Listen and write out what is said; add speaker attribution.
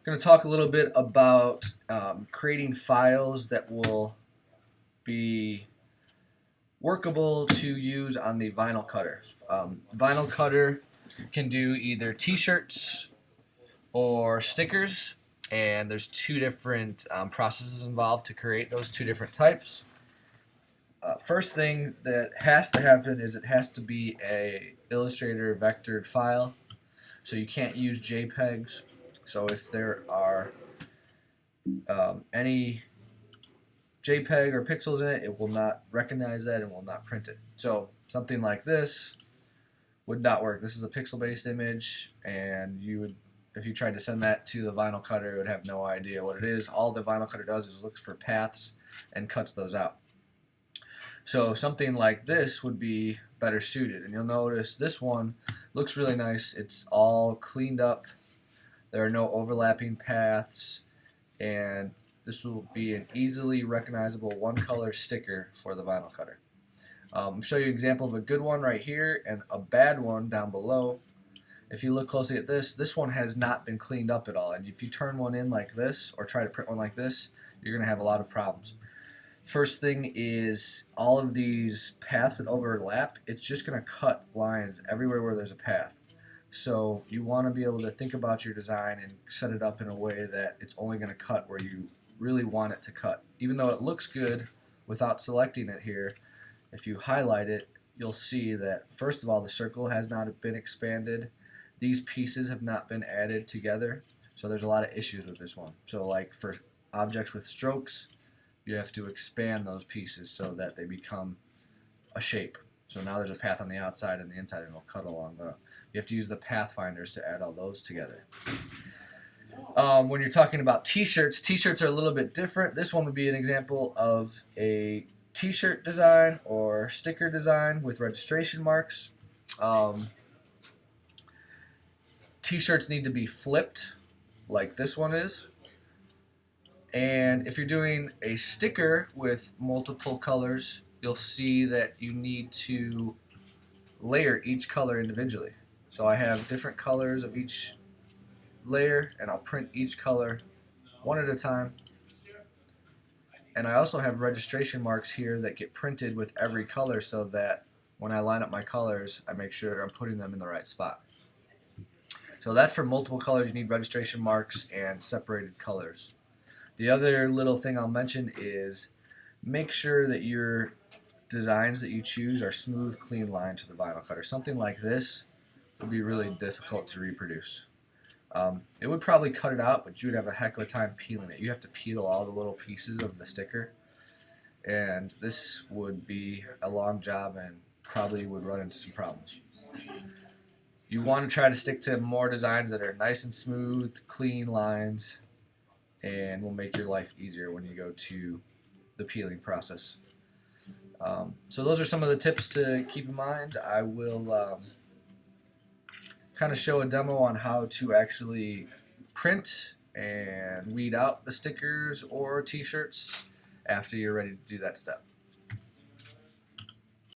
Speaker 1: going to talk a little bit about creating files that will be workable to use on the vinyl cutter. Vinyl cutter can do either t-shirts or stickers, and there's two different processes involved to create those two different types. First thing that has to happen is it has to be a Illustrator vectored file, so you can't use JPEGs. So if there are any JPEG or pixels in it, it will not recognize that and will not print it. So something like this would not work. This is a pixel-based image, and if you tried to send that to the vinyl cutter, it would have no idea what it is. All the vinyl cutter does is looks for paths and cuts those out. So something like this would be better suited, and you'll notice this one looks really nice. It's all cleaned up. There are no overlapping paths, and this will be an easily recognizable one-color sticker for the vinyl cutter. I'll show you an example of a good one right here and a bad one down below. If you look closely at this one has not been cleaned up at all, and if you turn one in like this or try to print one like this, you're going to have a lot of problems. First thing is all of these paths that overlap, it's just going to cut lines everywhere where there's a path. So you want to be able to think about your design and set it up in a way that it's only going to cut where you really want it to cut. Even though it looks good without selecting it here, if you highlight it, you'll see that first of all the circle has not been expanded. These pieces have not been added together, so there's a lot of issues with this one. So like for objects with strokes, you have to expand those pieces so that they become a shape. So now there's a path on the outside and the inside, and it'll cut along the. You have to use the pathfinders to add all those together. When you're talking about t-shirts, t-shirts are a little bit different. This one would be an example of a t-shirt design or sticker design with registration marks. T-shirts need to be flipped like this one is. And if you're doing a sticker with multiple colors, you'll see that you need to layer each color individually. So I have different colors of each layer, and I'll print each color one at a time. And I also have registration marks here that get printed with every color so that when I line up my colors, I make sure I'm putting them in the right spot. So that's for multiple colors. You need registration marks and separated colors. The other little thing I'll mention is make sure that your designs that you choose are smooth, clean lines to the vinyl cutter. Something like this would be really difficult to reproduce. It would probably cut it out, but you would have a heck of a time peeling it. You have to peel all the little pieces of the sticker, and this would be a long job and probably would run into some problems. You want to try to stick to more designs that are nice and smooth, clean lines, and will make your life easier when you go to the peeling process. So those are some of the tips to keep in mind. I will kind of show a demo on how to actually print and read out the stickers or t-shirts after you're ready to do that step.